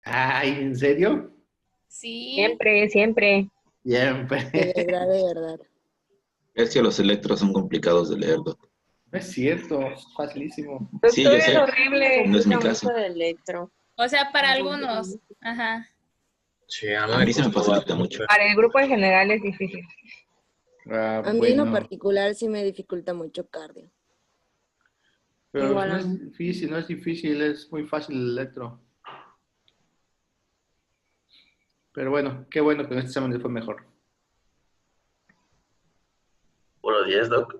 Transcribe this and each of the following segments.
Ay, ¿en serio? Sí. Siempre, siempre. Siempre. De verdad. Es que los electros son complicados de leer, Doc. No es cierto, es facilísimo. Sí, Doctor yo es sé, Me horrible. no es mi complica caso. mucho de electro. O sea, para Muy algunos. Ajá. Sí, a mí A me mí se me costó facilita mucho. bastante. Para el grupo en general es difícil. Ah, A mí en lo bueno, particular sí me dificulta mucho cardio. pero Igual no a es mí. difícil, no es difícil, es muy fácil el electro. Pero bueno, qué bueno que en este examen le fue mejor. Buenos días, Doc.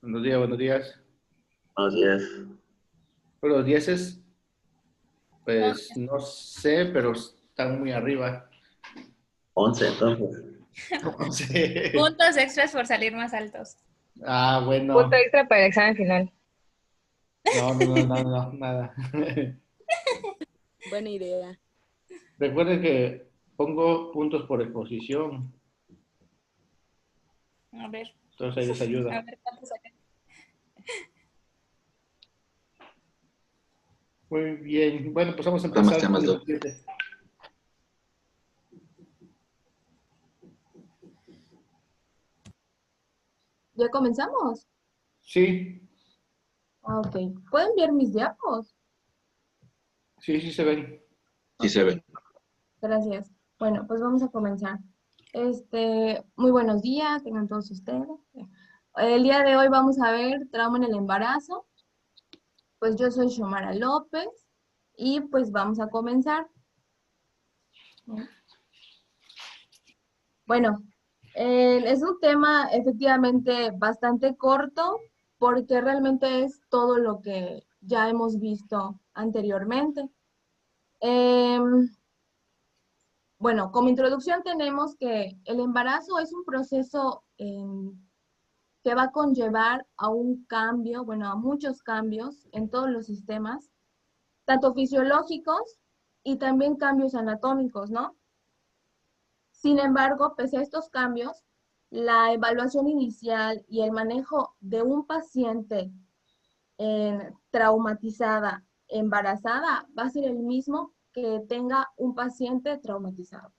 Buenos días, buenos días. Buenos días. Pero los dieces, pues 11. no sé, pero están muy arriba. 11, entonces. No sé. Puntos extras por salir más altos. Ah, Punto bueno. extra para el examen final. No, no, no, no, no, nada. Buena idea. Recuerden que pongo puntos por exposición, A ver. entonces ahí les A ayuda. ver cuánto sacan. Muy bien. Bueno, pues vamos a Para más empezar con temas, el Doc. siguiente. ¿Ya comenzamos? Sí, Ah, ok. ¿Pueden ver mis diapos? sí, sí se ven. Sí Ok, se ven. gracias. Bueno, pues vamos a comenzar. Muy buenos días, tengan todos ustedes. El día de hoy vamos a ver trauma en el embarazo. Pues yo soy Xiomara López y pues vamos a comenzar. Bueno, es un tema efectivamente bastante corto porque realmente es todo lo que ya hemos visto anteriormente. Em, bueno, como introducción tenemos que el embarazo es un proceso que va a conllevar a un cambio, bueno, a muchos cambios en todos los sistemas, tanto fisiológicos y también cambios anatómicos, ¿no? Sin embargo, pese a estos cambios, la evaluación inicial y el manejo de un paciente traumatizada, embarazada, va a ser el mismo que tenga un paciente traumatizado.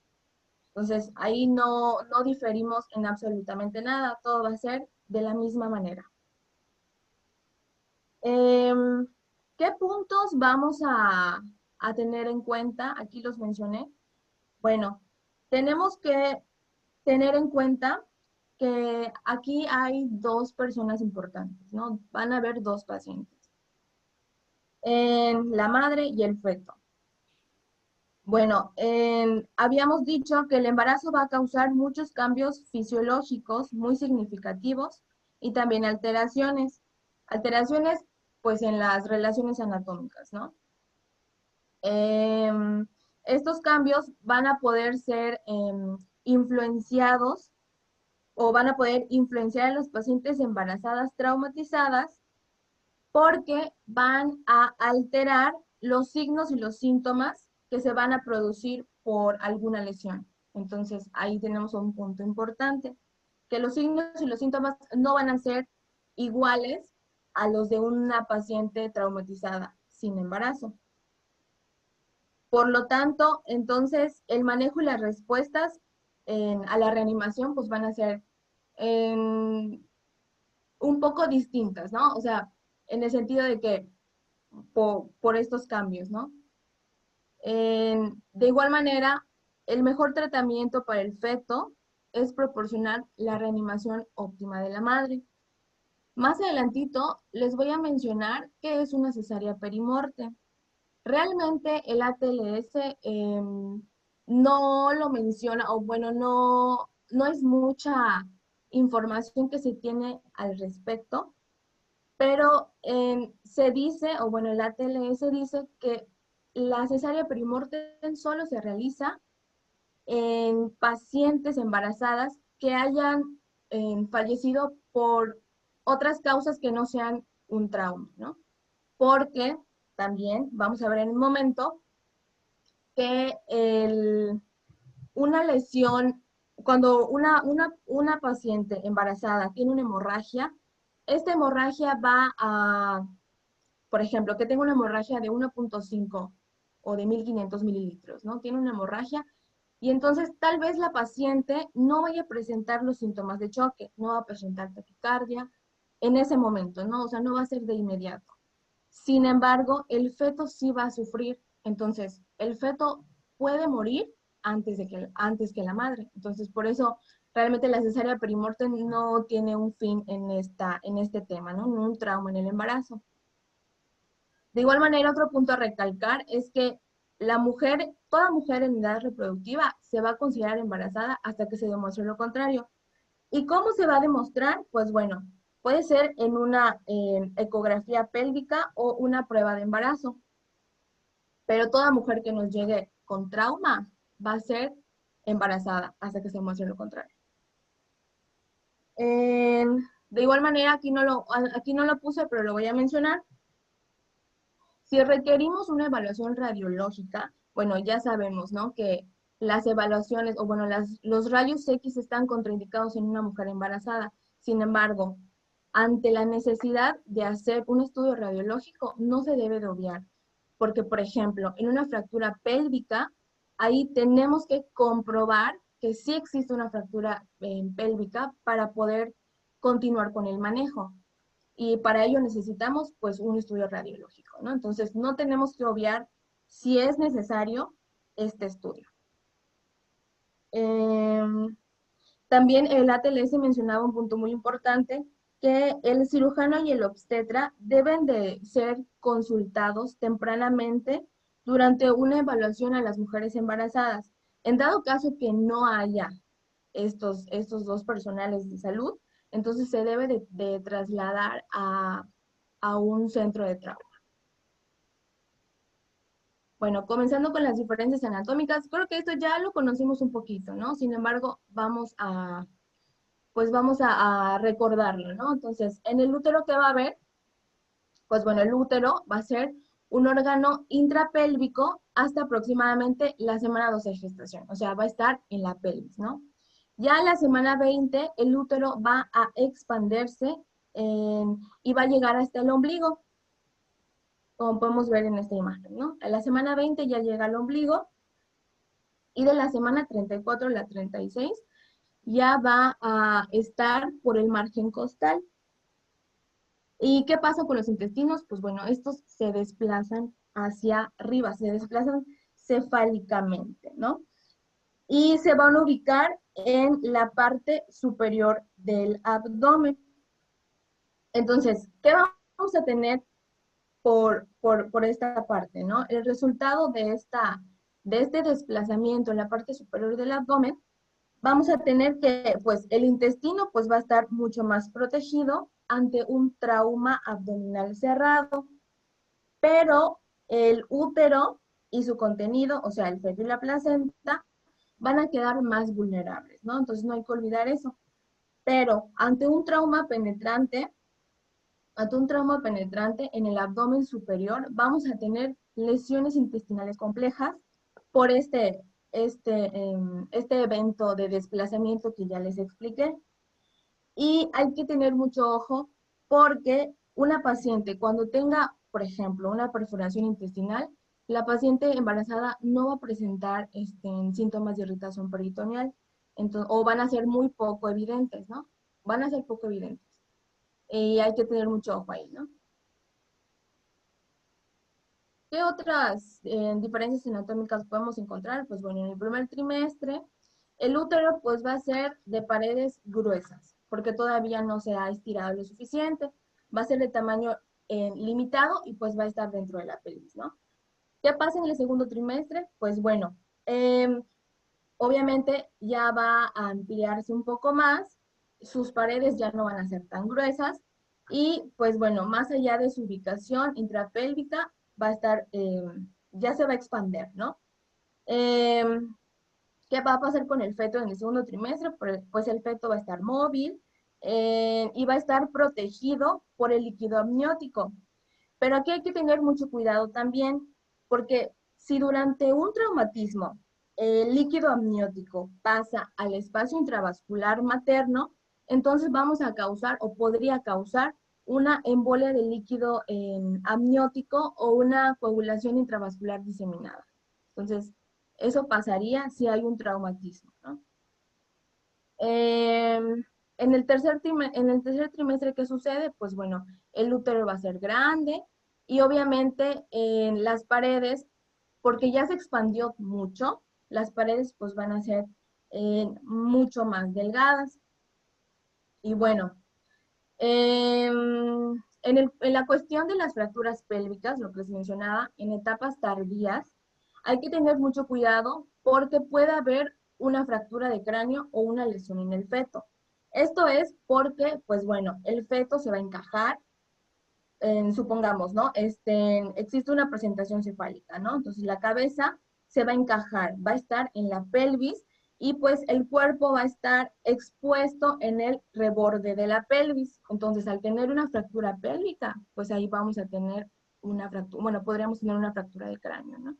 Entonces, ahí no diferimos en absolutamente nada, todo va a ser de la misma manera. ¿Qué puntos vamos a tener en cuenta? Aquí los mencioné. Bueno, tenemos que tener en cuenta que aquí hay dos personas importantes, ¿no? Van a haber dos pacientes, la madre y el feto. Bueno, habíamos dicho que el embarazo va a causar muchos cambios fisiológicos muy significativos y también alteraciones. Alteraciones, pues, en las relaciones anatómicas, ¿no? Estos cambios van a poder ser influenciados o van a poder influenciar a los pacientes embarazadas traumatizadas porque van a alterar los signos y los síntomas que se van a producir por alguna lesión. Entonces, ahí tenemos un punto importante, que los signos y los síntomas no van a ser iguales a los de una paciente traumatizada sin embarazo. Por lo tanto, entonces, el manejo y las respuestas a la reanimación pues van a ser un poco distintas, ¿no? O sea, en el sentido de que por estos cambios, ¿no? De igual manera, el mejor tratamiento para el feto es proporcionar la reanimación óptima de la madre. Más adelantito les voy a mencionar qué es una cesárea perimorte. Realmente el ATLS no lo menciona, o bueno, no es mucha información que se tiene al respecto, pero se dice, o bueno, el ATLS dice que la cesárea perimortem solo se realiza en pacientes embarazadas que hayan fallecido por otras causas que no sean un trauma, ¿no? Porque también vamos a ver en un momento que una lesión, cuando una paciente embarazada tiene una hemorragia, esta hemorragia va a, por ejemplo, que tenga una hemorragia de 1.5 o de 1500 mililitros, ¿no? Tiene una hemorragia y entonces tal vez la paciente no vaya a presentar los síntomas de choque, no va a presentar taquicardia en ese momento, ¿no? O sea, no va a ser de inmediato. Sin embargo, el feto sí va a sufrir, entonces el feto puede morir antes que la madre. Entonces, por eso realmente la cesárea perimortem no tiene un fin en este tema, ¿no? Un trauma en el embarazo. De igual manera, otro punto a recalcar es que toda mujer en edad reproductiva se va a considerar embarazada hasta que se demuestre lo contrario. ¿Y cómo se va a demostrar? Pues bueno, puede ser en una ecografía pélvica o una prueba de embarazo. Pero toda mujer que nos llegue con trauma va a ser embarazada hasta que se demuestre lo contrario. De igual manera, aquí no lo puse, pero lo voy a mencionar. Si requerimos una evaluación radiológica, bueno, ya sabemos, ¿no? Que las evaluaciones, o bueno, los rayos X están contraindicados en una mujer embarazada. Sin embargo, ante la necesidad de hacer un estudio radiológico, no se debe de obviar. Porque, por ejemplo, en una fractura pélvica, ahí tenemos que comprobar que sí existe una fractura pélvica para poder continuar con el manejo. Y para ello necesitamos, pues, un estudio radiológico, ¿no? Entonces, no tenemos que obviar si es necesario este estudio. También el ATLS mencionaba un punto muy importante, que el cirujano y el obstetra deben de ser consultados tempranamente durante una evaluación a las mujeres embarazadas. En dado caso que no haya estos dos personales de salud, entonces se debe de trasladar a un centro de trauma. Bueno, comenzando con las diferencias anatómicas, creo que esto ya lo conocimos un poquito, ¿no? Sin embargo, vamos a recordarlo, ¿no? Entonces, en el útero, ¿qué va a haber? Pues bueno, el útero va a ser un órgano intrapélvico hasta aproximadamente la semana 12 de gestación, o sea, va a estar en la pelvis, ¿no? Ya en la semana 20, el útero va a expandirse y va a llegar hasta el ombligo, como podemos ver en esta imagen, ¿no? A la semana 20 ya llega al ombligo, y de la semana 34 a la 36 ya va a estar por el margen costal. ¿Y qué pasa con los intestinos? Pues bueno, estos se desplazan hacia arriba, se desplazan cefálicamente, ¿no? Y se van a ubicar en la parte superior del abdomen. Entonces, ¿qué vamos a tener por esta parte, ¿no? El resultado de este desplazamiento en la parte superior del abdomen, vamos a tener que, pues, el intestino, pues, va a estar mucho más protegido ante un trauma abdominal cerrado, pero el útero y su contenido, o sea, el feto y la placenta, van a quedar más vulnerables, ¿no? Entonces no hay que olvidar eso. Pero ante un trauma penetrante en el abdomen superior, vamos a tener lesiones intestinales complejas por este evento de desplazamiento que ya les expliqué. Y hay que tener mucho ojo porque una paciente cuando tenga, por ejemplo, una perforación intestinal, la paciente embarazada no va a presentar síntomas de irritación peritoneal, o van a ser muy poco evidentes, ¿no? Van a ser poco evidentes. Y hay que tener mucho ojo ahí, ¿no? ¿Qué otras diferencias anatómicas podemos encontrar? Pues bueno, en el primer trimestre, el útero pues va a ser de paredes gruesas, porque todavía no se ha estirado lo suficiente. Va a ser de tamaño limitado y pues va a estar dentro de la pelvis, ¿no? ¿Qué pasa en el segundo trimestre? Pues bueno, obviamente ya va a ampliarse un poco más, sus paredes ya no van a ser tan gruesas y pues bueno, más allá de su ubicación intrapélvica, va a estar, ya se va a expandir, ¿no? ¿Qué va a pasar con el feto en el segundo trimestre? Pues el feto va a estar móvil y va a estar protegido por el líquido amniótico. Pero aquí hay que tener mucho cuidado también, porque si durante un traumatismo el líquido amniótico pasa al espacio intravascular materno, entonces vamos a causar o podría causar una embolia de líquido amniótico o una coagulación intravascular diseminada. Entonces, eso pasaría si hay un traumatismo, ¿no? En el tercer trimestre, ¿qué sucede? Pues bueno, el útero va a ser grande y obviamente en las paredes, porque ya se expandió mucho, las paredes pues van a ser mucho más delgadas. Y bueno, en la cuestión de las fracturas pélvicas, lo que les mencionaba, en etapas tardías, hay que tener mucho cuidado porque puede haber una fractura de cráneo o una lesión en el feto. Esto es porque, pues bueno, el feto se va a encajar, supongamos, ¿no? Existe una presentación cefálica, ¿no? Entonces la cabeza se va a encajar, va a estar en la pelvis y pues el cuerpo va a estar expuesto en el reborde de la pelvis. Entonces al tener una fractura pélvica, pues ahí vamos a tener una fractura, bueno, podríamos tener una fractura de cráneo, ¿no?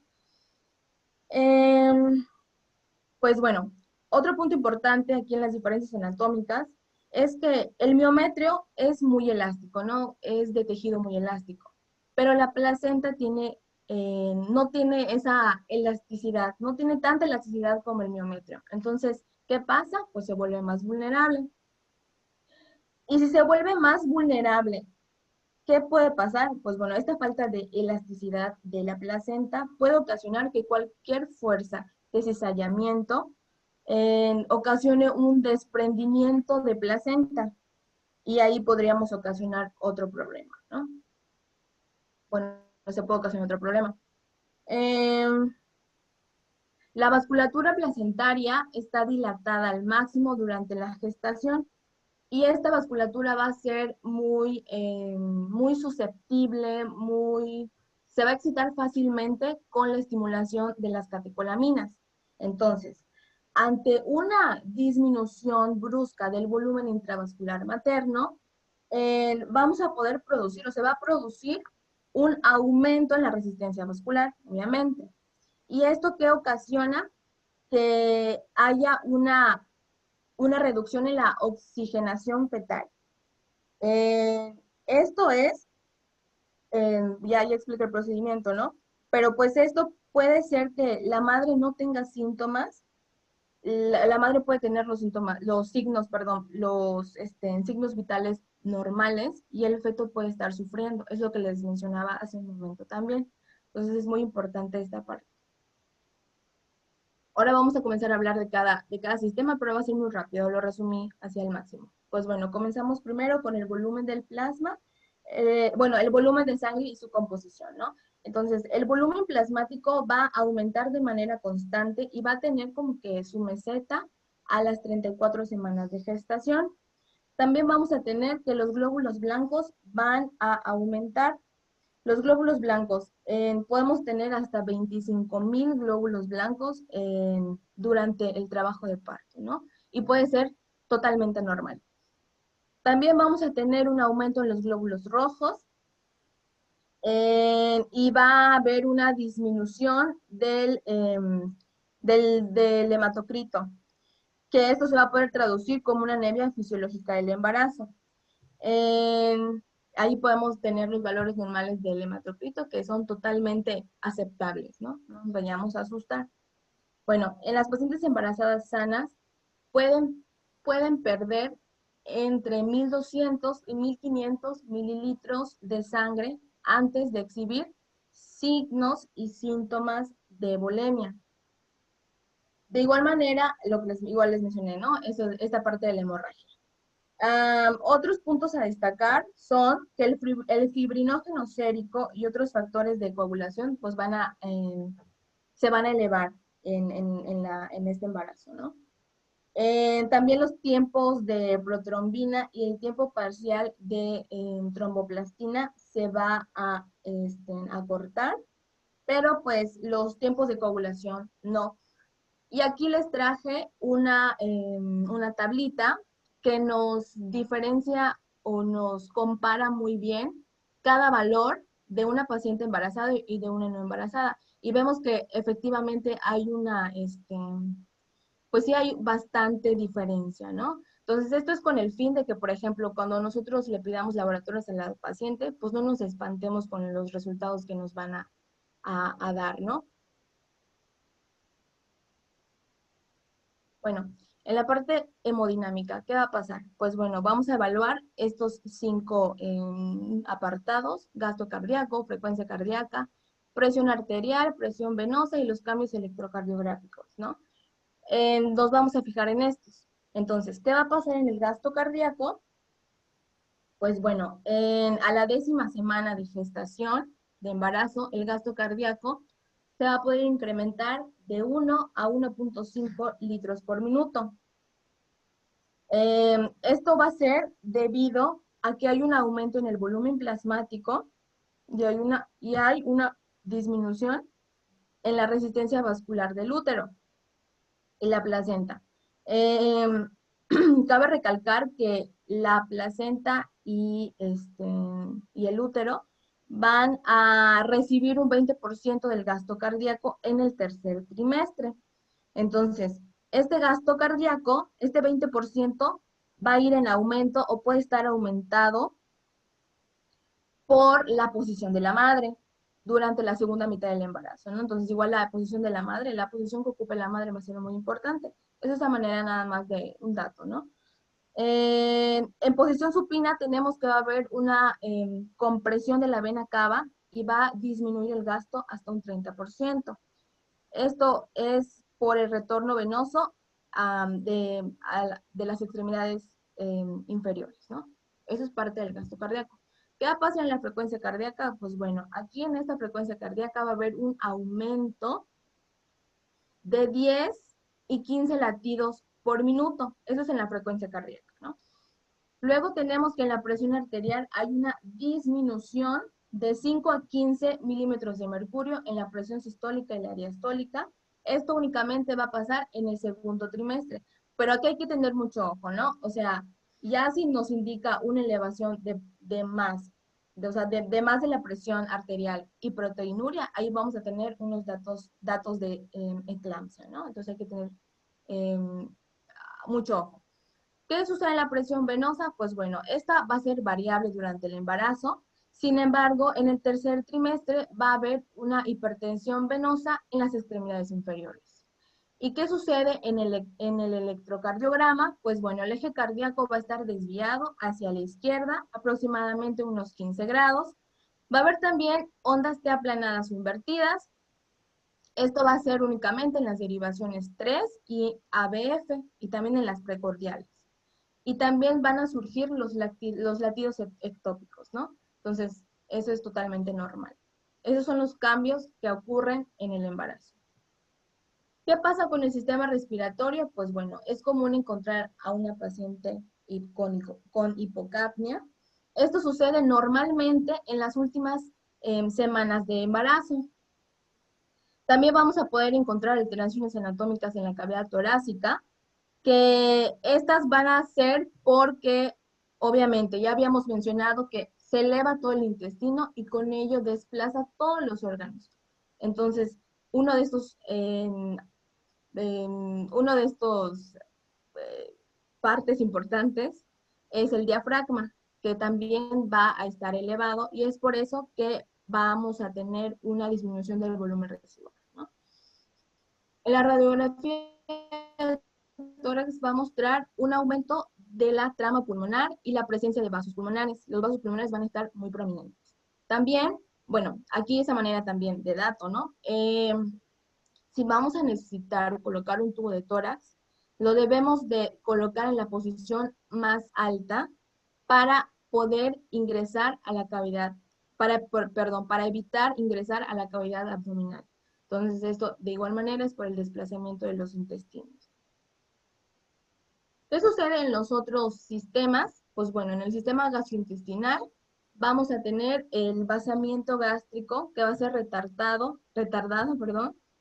Pues bueno, otro punto importante aquí en las diferencias anatómicas es que el miometrio es muy elástico, ¿no? Es de tejido muy elástico, pero la placenta no tiene esa elasticidad, no tiene tanta elasticidad como el miometrio. Entonces, ¿qué pasa? Pues se vuelve más vulnerable. Y si se vuelve más vulnerable, ¿qué puede pasar? Pues bueno, esta falta de elasticidad de la placenta puede ocasionar que cualquier fuerza de cizallamiento ocasione un desprendimiento de placenta y ahí podríamos ocasionar otro problema, ¿no? Bueno, se puede ocasionar otro problema. La vasculatura placentaria está dilatada al máximo durante la gestación y esta vasculatura va a ser muy susceptible, se va a excitar fácilmente con la estimulación de las catecolaminas. Entonces, ante una disminución brusca del volumen intravascular materno, vamos a poder producir, o se va a producir un aumento en la resistencia vascular, obviamente. ¿Y esto qué ocasiona? Que haya una reducción en la oxigenación fetal. Esto es, ya expliqué el procedimiento, ¿no? Pero pues esto puede ser que la madre no tenga síntomas, la madre puede tener los signos vitales normales y el feto puede estar sufriendo. Es lo que les mencionaba hace un momento también. Entonces es muy importante esta parte. Ahora vamos a comenzar a hablar de cada sistema, pero va a ser muy rápido, lo resumí hacia el máximo. Pues bueno, comenzamos primero con el volumen del plasma, el volumen de sangre y su composición, ¿no? Entonces, el volumen plasmático va a aumentar de manera constante y va a tener como que su meseta a las 34 semanas de gestación. También vamos a tener que los glóbulos blancos van a aumentar. Los glóbulos blancos, podemos tener hasta 25,000 glóbulos blancos durante el trabajo de parto, ¿no? Y puede ser totalmente normal. También vamos a tener un aumento en los glóbulos rojos y va a haber una disminución del hematocrito, que esto se va a poder traducir como una anemia fisiológica del embarazo. Ahí podemos tener los valores normales del hematocrito que son totalmente aceptables, ¿no? No nos vayamos a asustar. Bueno, en las pacientes embarazadas sanas pueden perder entre 1.200 y 1.500 mililitros de sangre antes de exhibir signos y síntomas de bulimia. De igual manera, lo que igual les mencioné, ¿no? Esta parte de la hemorragia. Otros puntos a destacar son que el fibrinógeno sérico y otros factores de coagulación pues se van a elevar en este embarazo, ¿no? También los tiempos de protrombina y el tiempo parcial de tromboplastina se va a acortar, pero pues los tiempos de coagulación no. Y aquí les traje una tablita que nos diferencia o nos compara muy bien cada valor de una paciente embarazada y de una no embarazada. Y vemos que efectivamente hay pues sí hay bastante diferencia, ¿no? Entonces, esto es con el fin de que, por ejemplo, cuando nosotros le pidamos laboratorios a la paciente, pues no nos espantemos con los resultados que nos van a dar, ¿no? Bueno, en la parte hemodinámica, ¿qué va a pasar? Pues bueno, vamos a evaluar estos 5 apartados: gasto cardíaco, frecuencia cardíaca, presión arterial, presión venosa y los cambios electrocardiográficos, ¿no? Nos vamos a fijar en estos. Entonces, ¿qué va a pasar en el gasto cardíaco? Pues bueno, a la 10ª semana de gestación, de embarazo, el gasto cardíaco se va a poder incrementar de 1 a 1.5 litros por minuto. Esto va a ser debido a que hay un aumento en el volumen plasmático y hay una disminución en la resistencia vascular del útero y la placenta. Cabe recalcar que la placenta y el útero van a recibir un 20% del gasto cardíaco en el tercer trimestre. Entonces, este gasto cardíaco, este 20%, va a ir en aumento o puede estar aumentado por la posición de la madre durante la segunda mitad del embarazo, ¿no? Entonces, igual la posición de la madre, la posición que ocupe la madre va a ser muy importante. Esa es la manera nada más de un dato, ¿no? En posición supina tenemos que va a haber una compresión de la vena cava y va a disminuir el gasto hasta un 30%. Esto es por el retorno venoso de las extremidades inferiores, ¿no? Eso es parte del gasto cardíaco. ¿Qué va a pasar en la frecuencia cardíaca? Pues bueno, aquí en esta frecuencia cardíaca va a haber un aumento de 10 y 15 latidos por minuto. Eso es en la frecuencia cardíaca, ¿no? Luego tenemos que en la presión arterial hay una disminución de 5 a 15 milímetros de mercurio en la presión sistólica y la diastólica. Esto únicamente va a pasar en el segundo trimestre. Pero aquí hay que tener mucho ojo, ¿no? O sea, ya si nos indica una elevación de más de la presión arterial y proteinuria, ahí vamos a tener unos datos de eclampsia, ¿no? Entonces hay que tener mucho ojo. ¿Qué sucede en la presión venosa? Pues bueno, esta va a ser variable durante el embarazo. Sin embargo, en el tercer trimestre va a haber una hipertensión venosa en las extremidades inferiores. ¿Y qué sucede en el electrocardiograma? Pues bueno, el eje cardíaco va a estar desviado hacia la izquierda, aproximadamente unos 15 grados. Va a haber también ondas T aplanadas o invertidas. Esto va a ser únicamente en las derivaciones 3 y ABF y también en las precordiales. Y también van a surgir los latidos ectópicos, ¿no? Entonces, eso es totalmente normal. Esos son los cambios que ocurren en el embarazo. ¿Qué pasa con el sistema respiratorio? Pues bueno, es común encontrar a una paciente con hipocapnia. Esto sucede normalmente en las últimas semanas de embarazo. También vamos a poder encontrar alteraciones anatómicas en la cavidad torácica, que estas van a ser porque, obviamente, ya habíamos mencionado que se eleva todo el intestino y con ello desplaza todos los órganos. Entonces, uno de estos partes importantes es el diafragma, que también va a estar elevado y es por eso que vamos a tener una disminución del volumen residual, ¿no? En la radiografía tórax va a mostrar un aumento de la trama pulmonar y la presencia de vasos pulmonares. Los vasos pulmonares van a estar muy prominentes. También, bueno, aquí esa manera también de dato, ¿no? Si vamos a necesitar colocar un tubo de tórax, lo debemos de colocar en la posición más alta para poder ingresar a la cavidad, para evitar ingresar a la cavidad abdominal. Entonces, esto de igual manera es por el desplazamiento de los intestinos. ¿Qué sucede en los otros sistemas? Pues bueno, en el sistema gastrointestinal vamos a tener el vaciamiento gástrico que va a ser retardado,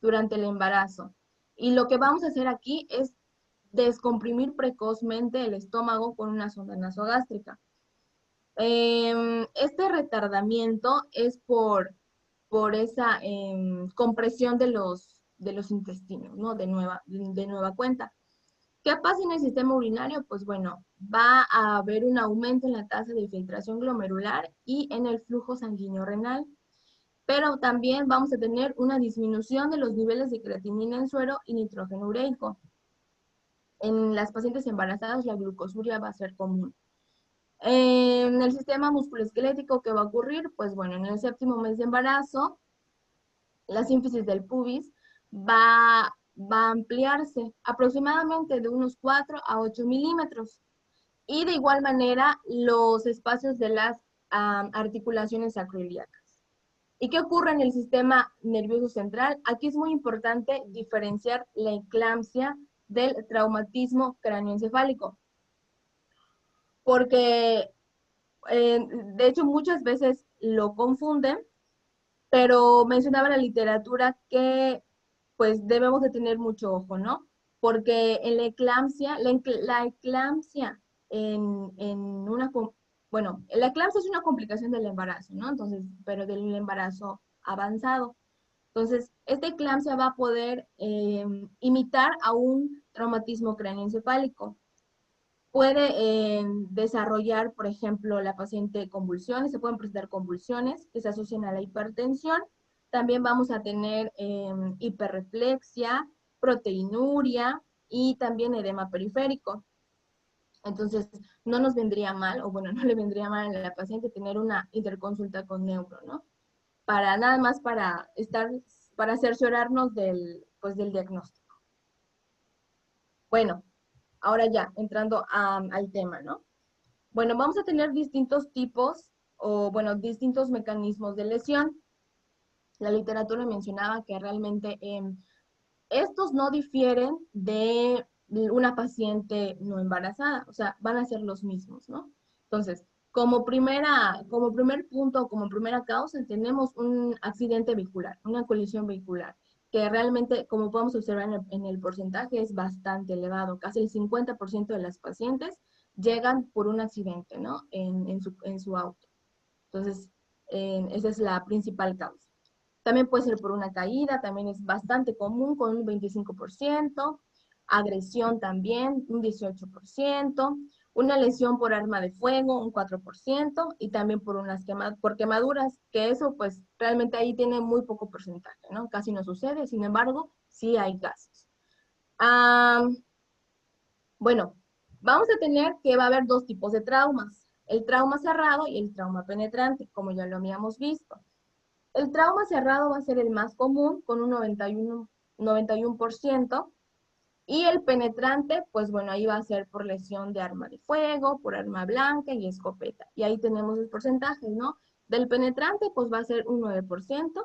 durante el embarazo. Y lo que vamos a hacer aquí es descomprimir precozmente el estómago con una sonda nasogástrica. Este retardamiento es por esa compresión de los intestinos, ¿no? De nueva cuenta. ¿Qué pasa en el sistema urinario? Pues bueno, va a haber un aumento en la tasa de filtración glomerular y en el flujo sanguíneo renal. Pero también vamos a tener una disminución de los niveles de creatinina en suero y nitrógeno ureico. En las pacientes embarazadas la glucosuria va a ser común. En el sistema musculoesquelético, ¿qué va a ocurrir? Pues bueno, en el 7º mes de embarazo, la sínfisis del pubis va a ampliarse aproximadamente de unos 4 a 8 milímetros. Y de igual manera, los espacios de las articulaciones sacroiliacas. ¿Y qué ocurre en el sistema nervioso central? Aquí es muy importante diferenciar la eclampsia del traumatismo cráneoencefálico. Porque, de hecho, muchas veces lo confunden, pero mencionaba la literatura que pues debemos de tener mucho ojo, ¿no? Porque en la eclampsia, la eclampsia bueno, la eclampsia es una complicación del embarazo, ¿no? Entonces, pero del embarazo avanzado. Entonces, esta eclampsia va a poder imitar a un traumatismo craneoencefálico. Puede desarrollar, por ejemplo, la paciente convulsiones, se pueden presentar convulsiones que se asocian a la hipertensión. También vamos a tener hiperreflexia, proteinuria y también edema periférico. Entonces, no nos vendría mal, o bueno, no le vendría mal a la paciente tener una interconsulta con neuro, ¿no? Para nada más para cerciorarnos del diagnóstico. Bueno, ahora ya, entrando al tema, ¿no? Bueno, vamos a tener distintos tipos, o bueno, distintos mecanismos de lesión. La literatura mencionaba que realmente estos no difieren de una paciente no embarazada, o sea, van a ser los mismos, ¿no? Entonces, como primer punto, como primera causa, tenemos un accidente vehicular, una colisión vehicular, que realmente, como podemos observar en el porcentaje, es bastante elevado. Casi el 50% de las pacientes llegan por un accidente, ¿no? En su auto. Entonces, esa es la principal causa. También puede ser por una caída, también es bastante común con un 25%, agresión también un 18%, una lesión por arma de fuego un 4% y también por quemaduras, que eso pues realmente ahí tiene muy poco porcentaje, ¿no? Casi no sucede, sin embargo, sí hay casos. Bueno, vamos a tener que va a haber dos tipos de traumas, el trauma cerrado y el trauma penetrante, como ya lo habíamos visto. El trauma cerrado va a ser el más común, con un 91%, y el penetrante, pues bueno, ahí va a ser por lesión de arma de fuego, por arma blanca y escopeta. Y ahí tenemos los porcentajes, ¿no? Del penetrante, pues va a ser un 9%,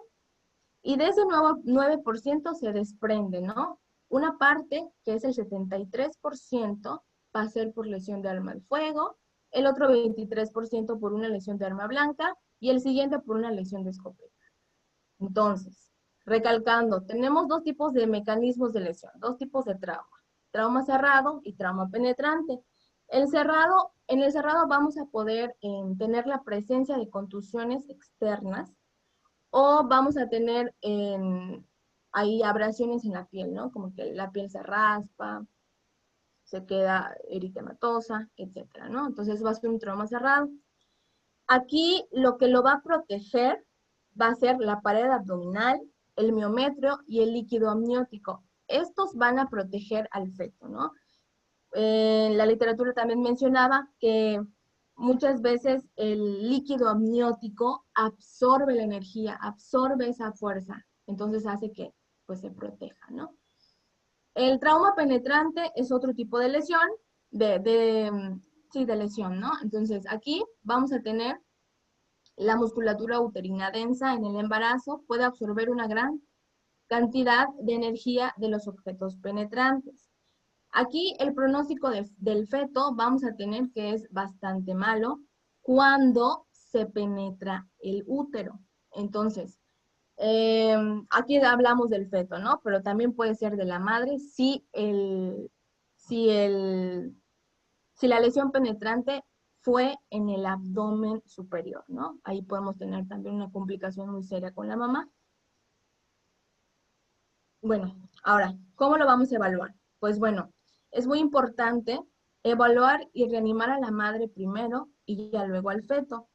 y de ese nuevo 9% se desprende, ¿no? Una parte, que es el 73%, va a ser por lesión de arma de fuego, el otro 23% por una lesión de arma blanca, y el siguiente por una lesión de escopeta. Entonces, recalcando, tenemos dos tipos de mecanismos de lesión, dos tipos de trauma. Trauma cerrado y trauma penetrante. En el cerrado vamos a poder tener la presencia de contusiones externas o vamos a tener ahí abrasiones en la piel, ¿no? Como que la piel se raspa, se queda eritematosa, etcétera, ¿no? Entonces va a ser un trauma cerrado. Aquí lo que lo va a proteger va a ser la pared abdominal, el miometrio y el líquido amniótico. Estos van a proteger al feto, ¿no? La literatura también mencionaba que muchas veces el líquido amniótico absorbe la energía, absorbe esa fuerza, entonces hace que pues se proteja, ¿no? El trauma penetrante es otro tipo de lesión, de lesión, ¿no? Entonces aquí vamos a tener la musculatura uterina densa en el embarazo, puede absorber una gran cantidad de energía de los objetos penetrantes. Aquí el pronóstico del feto vamos a tener que es bastante malo cuando se penetra el útero. Entonces, aquí hablamos del feto, ¿no? Pero también puede ser de la madre si la lesión penetrante fue en el abdomen superior, ¿no? Ahí podemos tener también una complicación muy seria con la mamá. Bueno, ahora, ¿cómo lo vamos a evaluar? Pues bueno, es muy importante evaluar y reanimar a la madre primero y ya luego al feto,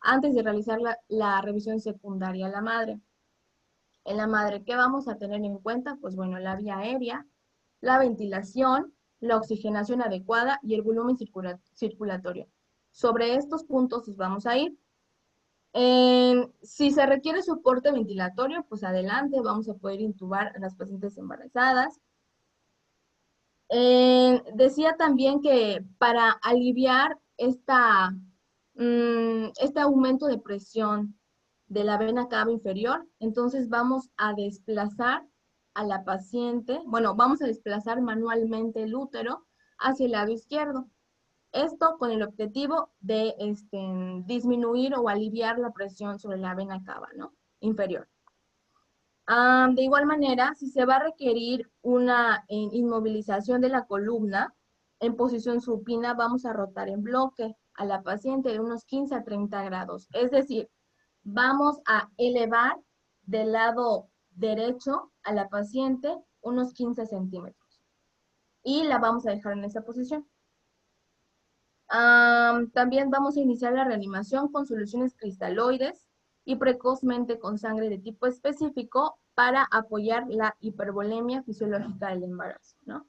antes de realizar la revisión secundaria a la madre. En la madre, ¿qué vamos a tener en cuenta? Pues bueno, la vía aérea, la ventilación, la oxigenación adecuada y el volumen circulatorio. Sobre estos puntos nos vamos a ir. Si se requiere soporte ventilatorio, pues adelante, vamos a poder intubar a las pacientes embarazadas. Decía también que para aliviar este aumento de presión de la vena cava inferior, entonces vamos a desplazar a la paciente, bueno, vamos a desplazar manualmente el útero hacia el lado izquierdo. Esto con el objetivo de disminuir o aliviar la presión sobre la vena cava, ¿no? Inferior. De igual manera, si se va a requerir una inmovilización de la columna en posición supina, vamos a rotar en bloque a la paciente de unos 15 a 30 grados. Es decir, vamos a elevar del lado derecho a la paciente unos 15 centímetros. Y la vamos a dejar en esa posición. También vamos a iniciar la reanimación con soluciones cristaloides y precozmente con sangre de tipo específico para apoyar la hipervolemia fisiológica del embarazo, ¿no?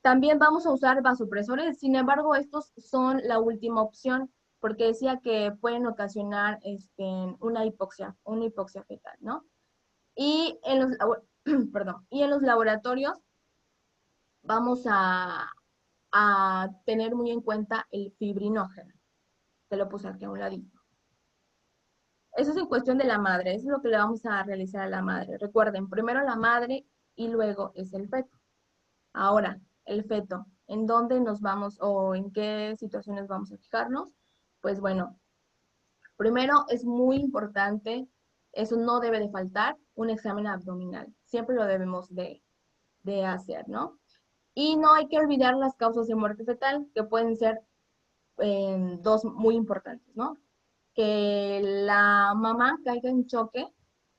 También vamos a usar vasopresores, sin embargo, estos son la última opción, porque decía que pueden ocasionar una hipoxia fetal, ¿no? Y en los, perdón, y en los laboratorios vamos a tener muy en cuenta el fibrinógeno. Te lo puse aquí a un ladito. Eso es en cuestión de la madre, eso es lo que le vamos a realizar a la madre. Recuerden, primero la madre y luego es el feto. Ahora, el feto, ¿en dónde nos vamos o en qué situaciones vamos a fijarnos? Pues bueno, primero es muy importante, eso no debe de faltar, un examen abdominal. Siempre lo debemos de hacer, ¿no? Y no hay que olvidar las causas de muerte fetal, que pueden ser dos muy importantes, ¿no? Que la mamá caiga en choque,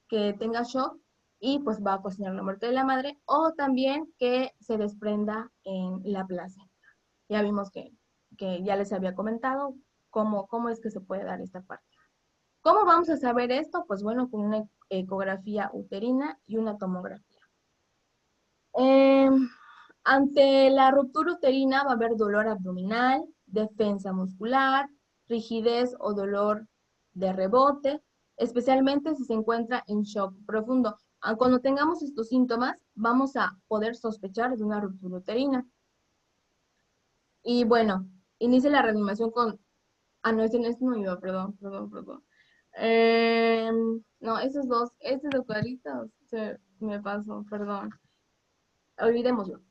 que tenga shock y pues va a ocasionar la muerte de la madre, o también que se desprenda en la placenta. Ya vimos que ya les había comentado cómo es que se puede dar esta parte. ¿Cómo vamos a saber esto? Pues bueno, con una ecografía uterina y una tomografía. Ante la ruptura uterina va a haber dolor abdominal, defensa muscular, rigidez o dolor de rebote, especialmente si se encuentra en shock profundo. Cuando tengamos estos síntomas, vamos a poder sospechar de una ruptura uterina. Y bueno, inicie la reanimación con... no, este no iba, perdón. No, esos dos, de cuadritos, me pasó, perdón. Olvidémoslo.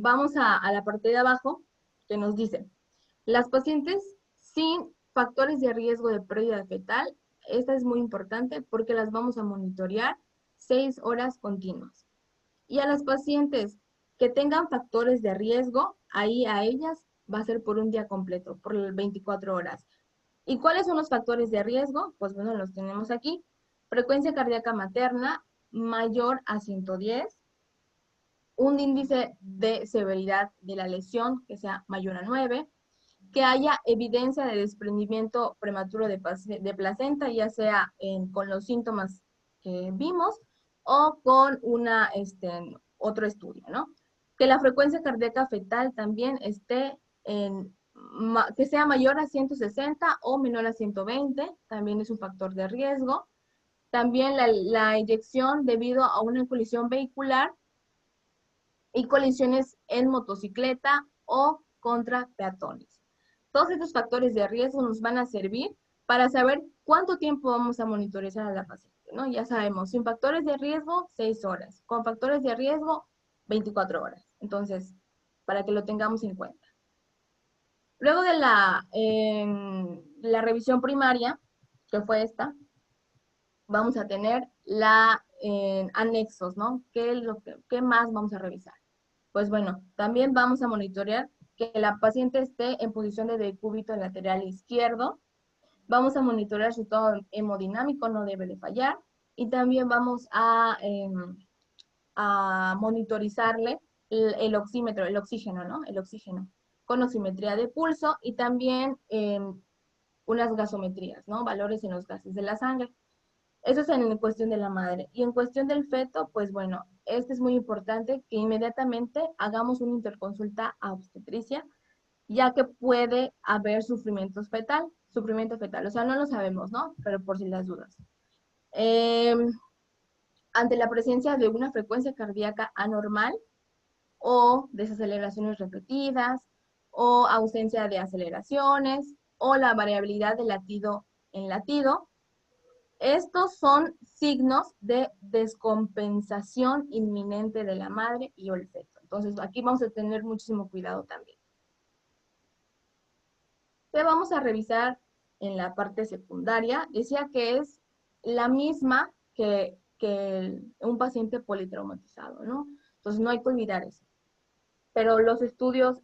Vamos a la parte de abajo que nos dice, las pacientes sin factores de riesgo de pérdida fetal, esta es muy importante porque las vamos a monitorear 6 horas continuas. Y a las pacientes que tengan factores de riesgo, ahí a ellas va a ser por un día completo, por 24 horas. ¿Y cuáles son los factores de riesgo? Pues bueno, los tenemos aquí. Frecuencia cardíaca materna mayor a 110, un índice de severidad de la lesión que sea mayor a 9, que haya evidencia de desprendimiento prematuro de placenta, ya sea con los síntomas que vimos o con otro estudio, ¿no? Que la frecuencia cardíaca fetal también esté que sea mayor a 160 o menor a 120, también es un factor de riesgo. También la eyección debido a una colisión vehicular y colisiones en motocicleta o contra peatones. Todos estos factores de riesgo nos van a servir para saber cuánto tiempo vamos a monitorizar a la paciente, ¿no? Ya sabemos, sin factores de riesgo, 6 horas. Con factores de riesgo, 24 horas. Entonces, para que lo tengamos en cuenta. Luego de la revisión primaria, que fue esta, vamos a tener anexos, ¿no? ¿Qué más vamos a revisar? Pues bueno, también vamos a monitorear que la paciente esté en posición de decúbito lateral izquierdo. Vamos a monitorear su tono hemodinámico, no debe de fallar. Y también vamos a monitorizarle el oxímetro, el oxígeno, ¿no? El oxígeno, con oximetría de pulso y también unas gasometrías, ¿no? Valores en los gases de la sangre. Eso es en cuestión de la madre. Y en cuestión del feto, pues bueno, es muy importante que inmediatamente hagamos una interconsulta a obstetricia, ya que puede haber sufrimiento fetal. O sea, no lo sabemos, ¿no? Pero por si las dudas. Ante la presencia de una frecuencia cardíaca anormal o desaceleraciones repetidas o ausencia de aceleraciones o la variabilidad de latido en latido, estos son signos de descompensación inminente de la madre y o el feto. Entonces, aquí vamos a tener muchísimo cuidado también. ¿Qué vamos a revisar en la parte secundaria? Decía que es la misma que un paciente politraumatizado, ¿no? Entonces, no hay que olvidar eso. Pero los estudios,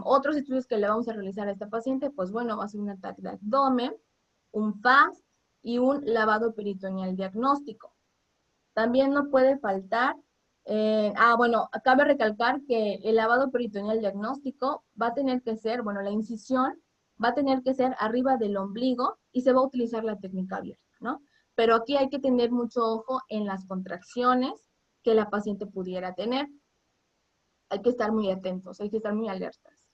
otros estudios que le vamos a realizar a esta paciente, pues bueno, va a ser un ataque de abdomen, un FAST y un lavado peritoneal diagnóstico. También no puede faltar, bueno, cabe recalcar que el lavado peritoneal diagnóstico va a tener que ser, bueno, la incisión va a tener que ser arriba del ombligo y se va a utilizar la técnica abierta, ¿no? Pero aquí hay que tener mucho ojo en las contracciones que la paciente pudiera tener. Hay que estar muy atentos, hay que estar muy alertas.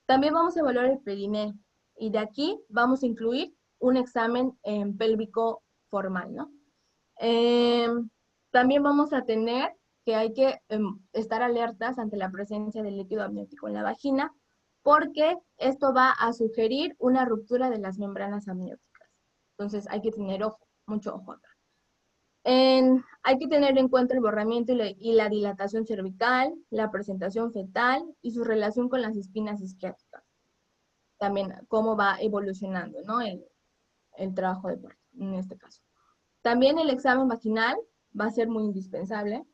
También vamos a evaluar el perineo y de aquí vamos a incluir un examen pélvico formal, ¿no? También vamos a tener que hay que estar alertas ante la presencia del líquido amniótico en la vagina, porque esto va a sugerir una ruptura de las membranas amnióticas. Entonces hay que tener ojo, mucho ojo acá. Hay que tener en cuenta el borramiento y la dilatación cervical, la presentación fetal y su relación con las espinas isquiáticas. También cómo va evolucionando, ¿no? El trabajo de parto, en este caso. También el examen vaginal va a ser muy indispensable,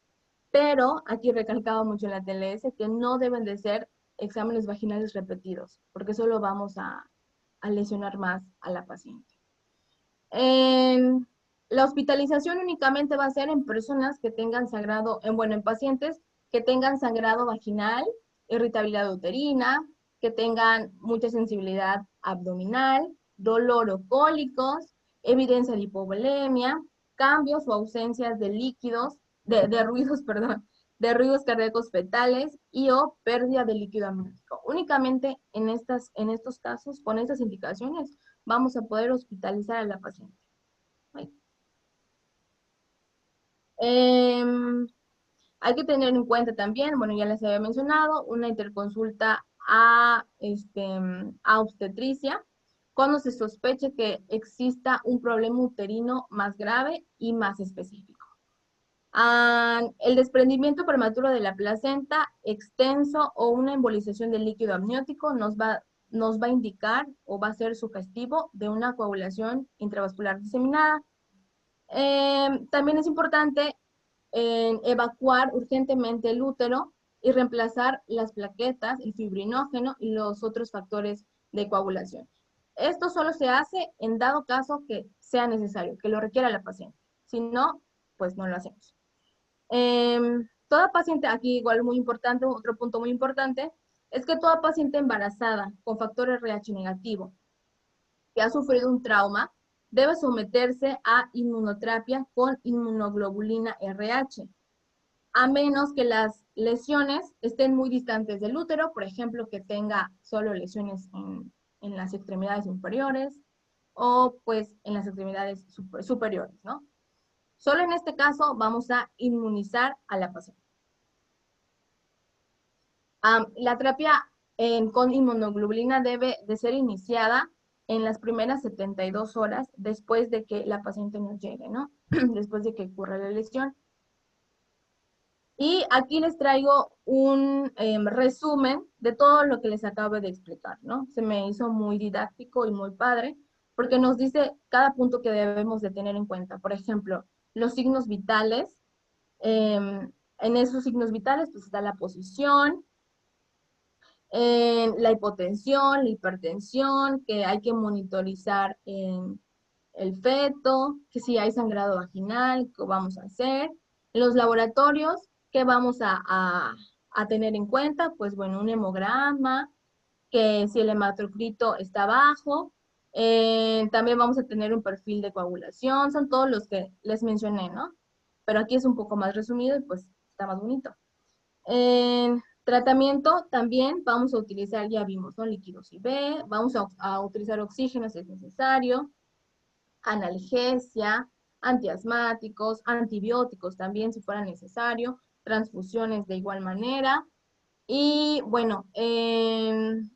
pero aquí recalcaba mucho en la TLS que no deben de ser exámenes vaginales repetidos, porque solo vamos a lesionar más a la paciente. La hospitalización únicamente va a ser en personas que tengan sangrado, en pacientes que tengan sangrado vaginal, irritabilidad uterina, que tengan mucha sensibilidad abdominal, dolor o cólicos, evidencia de hipovolemia, cambios o ausencias de líquidos, de ruidos, perdón, de ruidos cardíacos fetales y o pérdida de líquido amniótico. Únicamente en estos casos, con estas indicaciones, vamos a poder hospitalizar a la paciente. Hay que tener en cuenta también, bueno, ya les había mencionado, una interconsulta a obstetricia cuando se sospeche que exista un problema uterino más grave y más específico. El desprendimiento prematuro de la placenta extenso o una embolización del líquido amniótico nos va a indicar o va a ser sugestivo de una coagulación intravascular diseminada. También es importante evacuar urgentemente el útero y reemplazar las plaquetas, el fibrinógeno y los otros factores de coagulación. Esto solo se hace en dado caso que sea necesario, que lo requiera la paciente. Si no, pues no lo hacemos. Toda paciente, aquí igual muy importante, otro punto muy importante, es que toda paciente embarazada con factor RH negativo que ha sufrido un trauma debe someterse a inmunoterapia con inmunoglobulina RH, a menos que las lesiones estén muy distantes del útero, por ejemplo, que tenga solo lesiones en las extremidades inferiores o pues en las extremidades superiores, ¿no? Solo en este caso vamos a inmunizar a la paciente. La terapia con inmunoglobulina debe de ser iniciada en las primeras 72 horas después de que la paciente nos llegue, ¿no? Después de que ocurra la lesión. Y aquí les traigo un resumen de todo lo que les acabo de explicar, ¿no? Se me hizo muy didáctico y muy padre, porque nos dice cada punto que debemos de tener en cuenta. Por ejemplo, los signos vitales. En esos signos vitales pues está la posición, la hipotensión, la hipertensión, que hay que monitorizar en el feto, que si hay sangrado vaginal, ¿qué vamos a hacer? Los laboratorios, ¿qué vamos a tener en cuenta? Pues bueno, un hemograma, que si el hematocrito está bajo, también vamos a tener un perfil de coagulación, son todos los que les mencioné, ¿no? Pero aquí es un poco más resumido y pues está más bonito. En tratamiento también vamos a utilizar, ya vimos, ¿no? Líquidos IV, vamos a utilizar oxígeno si es necesario, analgesia, antiasmáticos, antibióticos también si fuera necesario, transfusiones de igual manera. Y bueno, en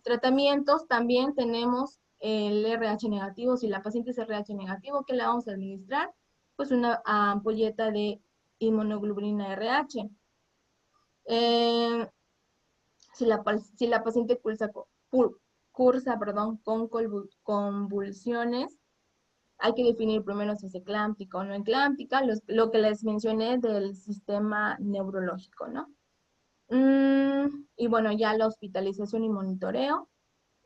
tratamientos también tenemos el RH negativo. Si la paciente es RH negativo, ¿qué le vamos a administrar? Pues una ampolleta de inmunoglobulina RH. Si la paciente cursa con convulsiones, hay que definir primero si es eclámptica o no eclámptica, lo que les mencioné del sistema neurológico, ¿no? Y bueno, ya la hospitalización y monitoreo,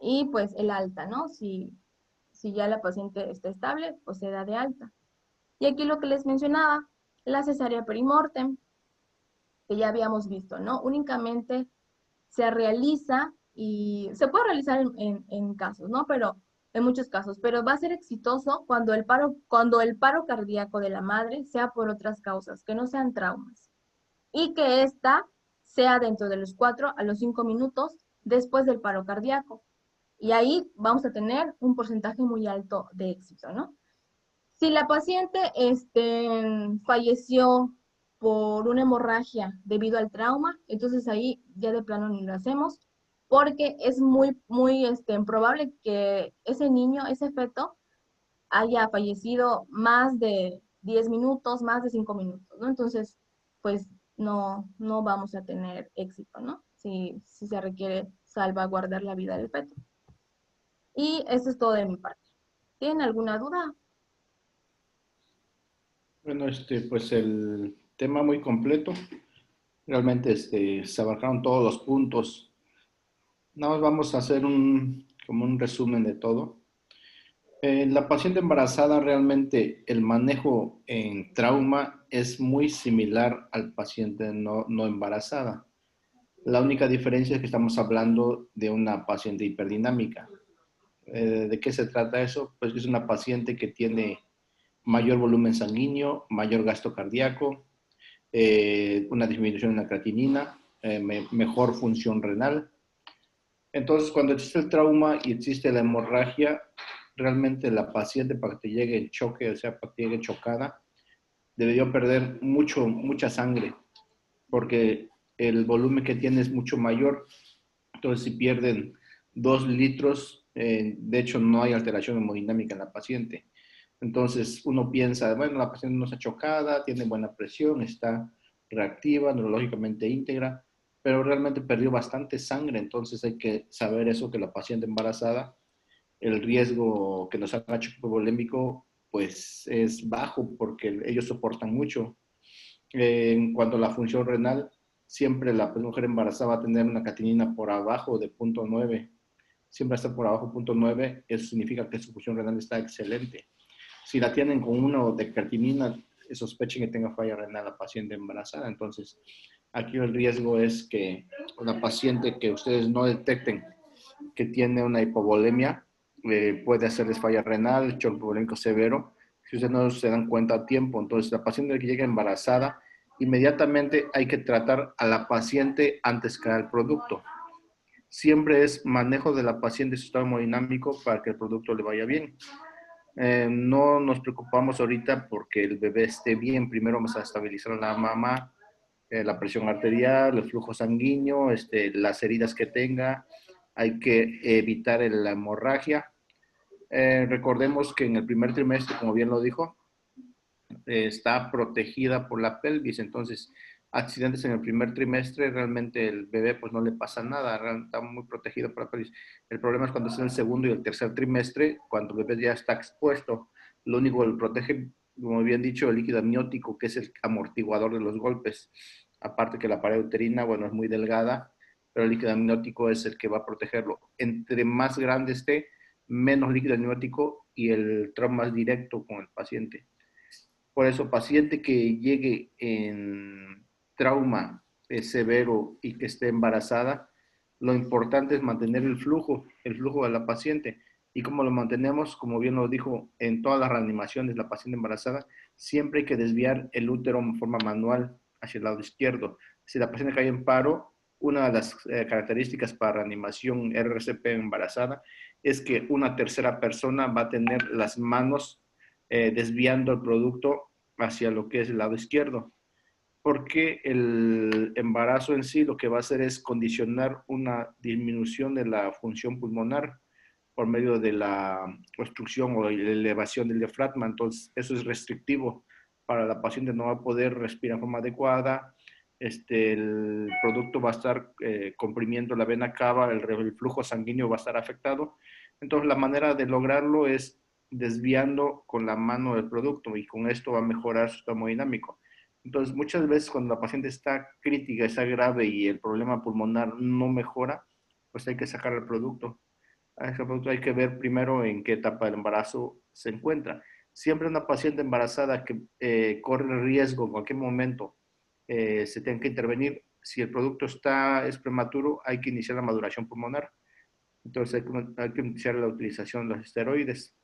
y pues el alta, ¿no? Si ya la paciente está estable, pues se da de alta. Y aquí lo que les mencionaba, la cesárea perimortem, que ya habíamos visto, ¿no? Únicamente se realiza y se puede realizar en casos, ¿no? Pero en muchos casos, pero va a ser exitoso cuando el paro cardíaco de la madre sea por otras causas, que no sean traumas. Y que esta sea dentro de los 4 a los 5 minutos después del paro cardíaco. Y ahí vamos a tener un porcentaje muy alto de éxito, ¿no? Si la paciente falleció por una hemorragia debido al trauma, entonces ahí ya de plano ni lo hacemos, porque es muy probable que ese niño, ese feto, haya fallecido más de 10 minutos, más de 5 minutos, ¿no? Entonces, pues no vamos a tener éxito, ¿no? Si se requiere salvaguardar la vida del feto. Y eso es todo de mi parte. ¿Tienen alguna duda? Bueno, pues el tema muy completo. Realmente se abarcaron todos los puntos. Nada más vamos a hacer como un resumen de todo. La paciente embarazada, realmente el manejo en trauma es muy similar al paciente no embarazada. La única diferencia es que estamos hablando de una paciente hiperdinámica. ¿De qué se trata eso? Pues que es una paciente que tiene mayor volumen sanguíneo, mayor gasto cardíaco, una disminución en la creatinina, mejor función renal. Entonces, cuando existe el trauma y existe la hemorragia, realmente la paciente, para que te llegue en choque, o sea, para que llegue chocada, debería perder mucha sangre, porque el volumen que tiene es mucho mayor. Entonces, si pierden 2 litros, de hecho no hay alteración hemodinámica en la paciente. Entonces uno piensa, bueno, la paciente no está chocada, tiene buena presión, está reactiva, neurológicamente íntegra, pero realmente perdió bastante sangre. Entonces hay que saber eso, que la paciente embarazada, el riesgo que nos haga choque hipovolémico pues es bajo, porque ellos soportan mucho. En cuanto a la función renal, siempre la mujer embarazada va a tener una creatinina por abajo de 0.9. Siempre está por abajo de 0.9, eso significa que su función renal está excelente. Si la tienen con uno de creatinina, sospechen que tenga falla renal la paciente embarazada. Entonces, aquí el riesgo es que una paciente que ustedes no detecten que tiene una hipovolemia, puede hacerles falla renal, choque hipovolémico severo, si ustedes no se dan cuenta a tiempo. Entonces, la paciente que llega embarazada, inmediatamente hay que tratar a la paciente antes que al producto. Siempre es manejo de la paciente y su estado hemodinámico para que el producto le vaya bien. No nos preocupamos ahorita porque el bebé esté bien. Primero vamos a estabilizar a la mamá, la presión arterial, el flujo sanguíneo, las heridas que tenga. Hay que evitar la hemorragia. Recordemos que en el primer trimestre, como bien lo dijo, está protegida por la pelvis. Entonces, accidentes en el primer trimestre, realmente el bebé pues no le pasa nada, está muy protegido por la pelvis. El problema es cuando está en el segundo y el tercer trimestre, cuando el bebé ya está expuesto. Lo único que lo protege, como bien dicho, el líquido amniótico, que es el amortiguador de los golpes. Aparte que la pared uterina, bueno, es muy delgada, pero el líquido amniótico es el que va a protegerlo. Entre más grande esté, menos líquido amniótico y el trauma más directo con el paciente. Por eso, paciente que llegue trauma severo y que esté embarazada, lo importante es mantener el flujo de la paciente. Y como lo mantenemos, como bien lo dijo, en todas las reanimaciones, la paciente embarazada, siempre hay que desviar el útero en forma manual hacia el lado izquierdo. Si la paciente cae en paro, una de las características para reanimación RCP embarazada es que una tercera persona va a tener las manos desviando el producto hacia lo que es el lado izquierdo, porque el embarazo en sí lo que va a hacer es condicionar una disminución de la función pulmonar por medio de la obstrucción o la elevación del diafragma. Entonces, eso es restrictivo para la paciente, no va a poder respirar de forma adecuada. El producto va a estar comprimiendo la vena cava, el flujo sanguíneo va a estar afectado. Entonces, la manera de lograrlo es desviando con la mano el producto y con esto va a mejorar su estado hemodinámico. Entonces, muchas veces cuando la paciente está crítica, está grave y el problema pulmonar no mejora, pues hay que sacar el producto. A ese producto hay que ver primero en qué etapa del embarazo se encuentra. Siempre una paciente embarazada que corre riesgo en cualquier momento se tiene que intervenir. Si el producto es prematuro, hay que iniciar la maduración pulmonar. Entonces hay que iniciar la utilización de los esteroides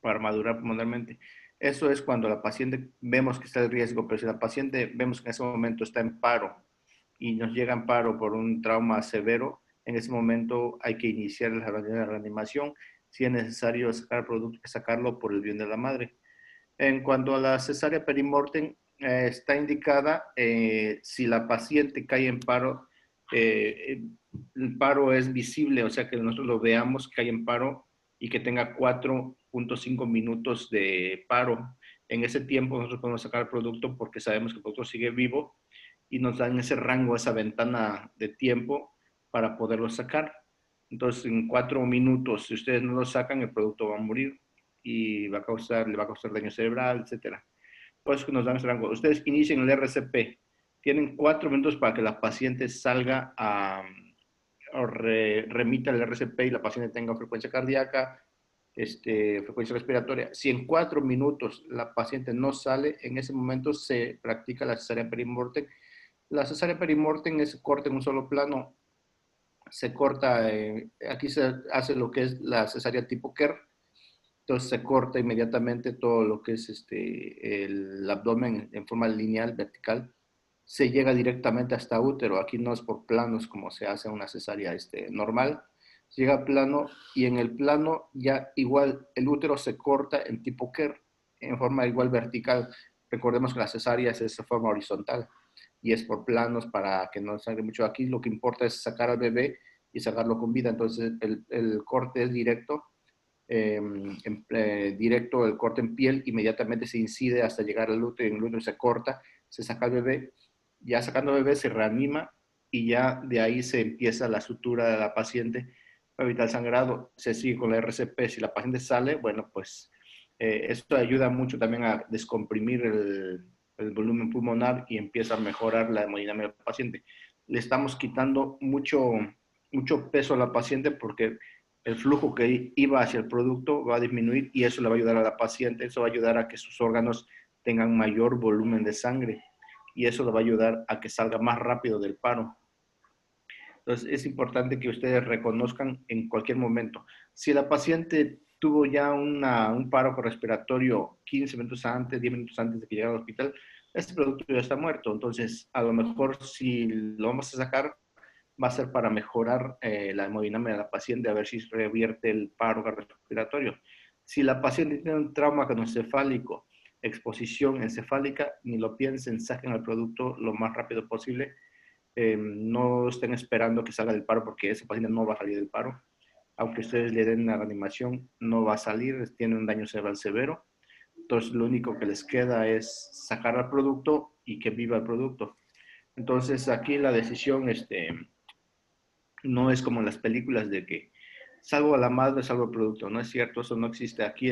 para madurar pulmonarmente. Eso es cuando la paciente vemos que está en riesgo, pero si la paciente vemos que en ese momento está en paro y nos llega en paro por un trauma severo, en ese momento hay que iniciar la reanimación. Si es necesario sacar el producto, sacarlo por el bien de la madre. En cuanto a la cesárea perimortem, está indicada si la paciente cae en paro, el paro es visible, o sea que nosotros lo veamos que cae en paro y que tenga 4.5 minutos de paro. En ese tiempo nosotros podemos sacar el producto porque sabemos que el producto sigue vivo y nos dan ese rango, esa ventana de tiempo para poderlo sacar. Entonces, en 4 minutos, si ustedes no lo sacan, el producto va a morir y le va a causar daño cerebral, etcétera. Por eso que nos dan ese rango. Ustedes inician el RCP, tienen 4 minutos para que la paciente salga remita el RCP y la paciente tenga frecuencia cardíaca, frecuencia respiratoria. Si en 4 minutos la paciente no sale, en ese momento se practica la cesárea perimortem. La cesárea perimortem es corte en un solo plano. Se corta, aquí se hace lo que es la cesárea tipo Kerr. Entonces se corta inmediatamente todo lo que es el abdomen en forma lineal, vertical. Se llega directamente hasta útero. Aquí no es por planos como se hace una cesárea normal. Se llega a plano y en el plano ya igual el útero se corta en tipo Kerr, en forma igual vertical. Recordemos que la cesárea es de forma horizontal y es por planos para que no sangre mucho. Aquí lo que importa es sacar al bebé y sacarlo con vida. Entonces el corte es directo. Directo el corte en piel, inmediatamente se incide hasta llegar al útero, en el útero se corta, se saca el bebé, ya sacando el bebé se reanima y ya de ahí se empieza la sutura de la paciente para evitar el sangrado. Se sigue con la RCP. Si la paciente sale, bueno, pues esto ayuda mucho también a descomprimir el volumen pulmonar y empieza a mejorar la hemodinámica del paciente. Le estamos quitando mucho peso a la paciente porque el flujo que iba hacia el producto va a disminuir y eso le va a ayudar a la paciente, eso va a ayudar a que sus órganos tengan mayor volumen de sangre y eso le va a ayudar a que salga más rápido del paro. Entonces es importante que ustedes reconozcan en cualquier momento. Si la paciente tuvo ya un paro respiratorio 15 minutos antes, 10 minutos antes de que llegara al hospital, este producto ya está muerto. Entonces, a lo mejor si lo vamos a sacar, va a ser para mejorar la hemodinámica de la paciente, a ver si revierte el paro respiratorio. Si la paciente tiene un trauma craneoencefálico, exposición encefálica, ni lo piensen, saquen el producto lo más rápido posible. No estén esperando que salga del paro porque ese paciente no va a salir del paro. Aunque ustedes le den una reanimación, no va a salir, tiene un daño cerebral severo. Entonces, lo único que les queda es sacar el producto y que viva el producto. Entonces, aquí la decisión, no es como en las películas de que salvo a la madre, salvo el producto. No es cierto, eso no existe. Aquí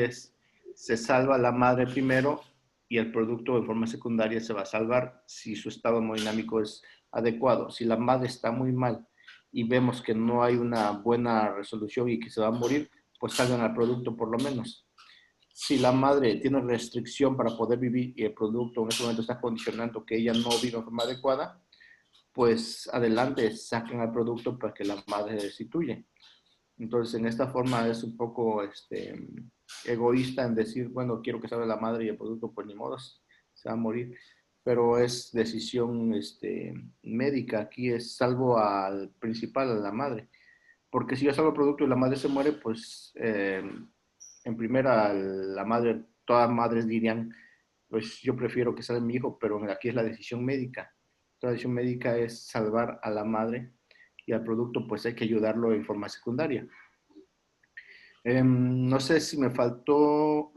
se salva a la madre primero y el producto en forma secundaria se va a salvar si su estado hemodinámico es adecuado. Si la madre está muy mal y vemos que no hay una buena resolución y que se va a morir, pues salgan al producto por lo menos. si la madre tiene restricción para poder vivir y el producto en ese momento está condicionando que ella no viva de forma adecuada, pues adelante, saquen al producto para que la madre restituye. Entonces, en esta forma es un poco egoísta en decir, bueno, quiero que salga la madre y el producto, pues ni modo, se va a morir. Pero es decisión médica. Aquí es salvo al principal, a la madre. Porque si yo salgo el producto y la madre se muere, pues en primera la madre, todas madres dirían, pues yo prefiero que salga mi hijo, pero aquí es la decisión médica. La decisión médica es salvar a la madre y al producto pues hay que ayudarlo en forma secundaria. No sé si me faltó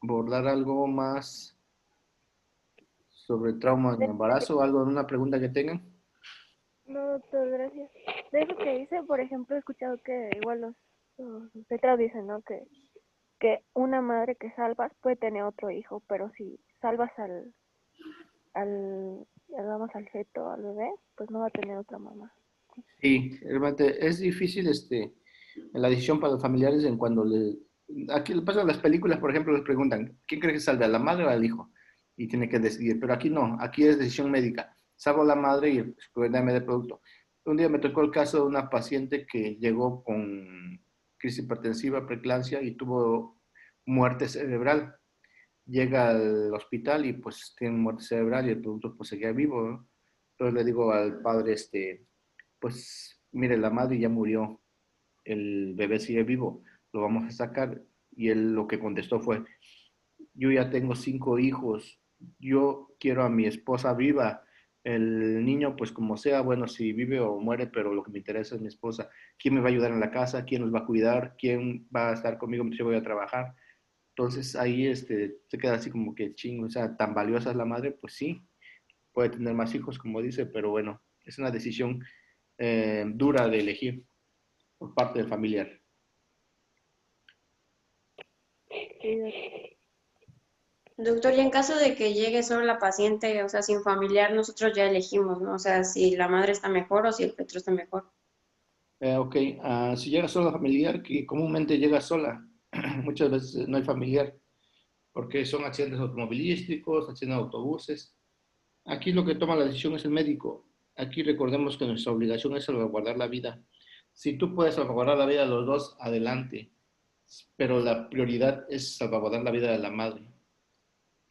abordar algo más sobre trauma en embarazo, algo, una pregunta que tengan. No, doctor, gracias. De eso que dice, por ejemplo, he escuchado que igual los obstetras dicen, ¿no? Que una madre que salvas puede tener otro hijo, pero si salvas vamos, al feto, al bebé, pues no va a tener otra mamá. Sí, realmente es difícil la decisión para los familiares en cuando aquí le pasa en las películas, por ejemplo, les preguntan, ¿quién cree que salve, a la madre o al hijo? Y tiene que decidir, pero aquí no, aquí es decisión médica. Salvo a la madre y dame de producto. Un día me tocó el caso de una paciente que llegó con crisis hipertensiva, preeclampsia y tuvo muerte cerebral. Llega al hospital y pues tiene muerte cerebral y el producto pues seguía vivo, ¿no? Entonces le digo al padre, pues mire, la madre ya murió, el bebé sigue vivo, lo vamos a sacar. Y él lo que contestó fue, yo ya tengo 5 hijos, yo quiero a mi esposa viva, el niño pues como sea, bueno, si vive o muere, pero lo que me interesa es mi esposa. ¿Quién me va a ayudar en la casa? ¿Quién nos va a cuidar? ¿Quién va a estar conmigo mientras yo voy a trabajar? Entonces ahí se queda así como que chingo, o sea, tan valiosa es la madre, pues sí, puede tener más hijos, como dice, pero bueno, es una decisión dura de elegir por parte del familiar. Sí, doctor. Doctor, y en caso de que llegue solo la paciente, o sea, sin familiar, nosotros ya elegimos, ¿no? O sea, si la madre está mejor o si el feto está mejor. Ok, si llega sola familiar, que comúnmente llega sola, muchas veces no hay familiar, porque son accidentes automovilísticos, accidentes de autobuses. Aquí lo que toma la decisión es el médico. Aquí recordemos que nuestra obligación es salvaguardar la vida. Si tú puedes salvaguardar la vida de los dos, adelante, pero la prioridad es salvaguardar la vida de la madre.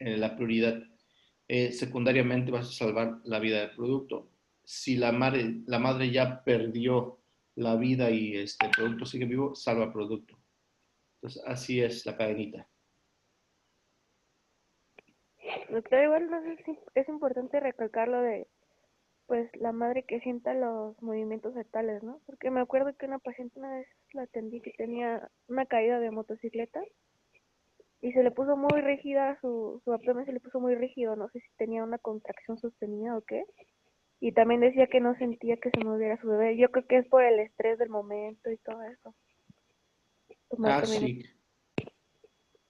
La prioridad. Secundariamente vas a salvar la vida del producto. Si la madre ya perdió la vida y este producto sigue vivo, salva el producto. Entonces, así es la cadenita. Doctor, igual no sé si es importante recalcar lo de, pues, la madre que sienta los movimientos fetales, ¿no? Porque me acuerdo que una paciente una vez la atendí que tenía una caída de motocicleta y se le puso muy rígida, su abdomen se le puso muy rígido, no sé si tenía una contracción sostenida o qué. Y también decía que no sentía que se moviera su bebé. Yo creo que es por el estrés del momento y todo eso. Sí.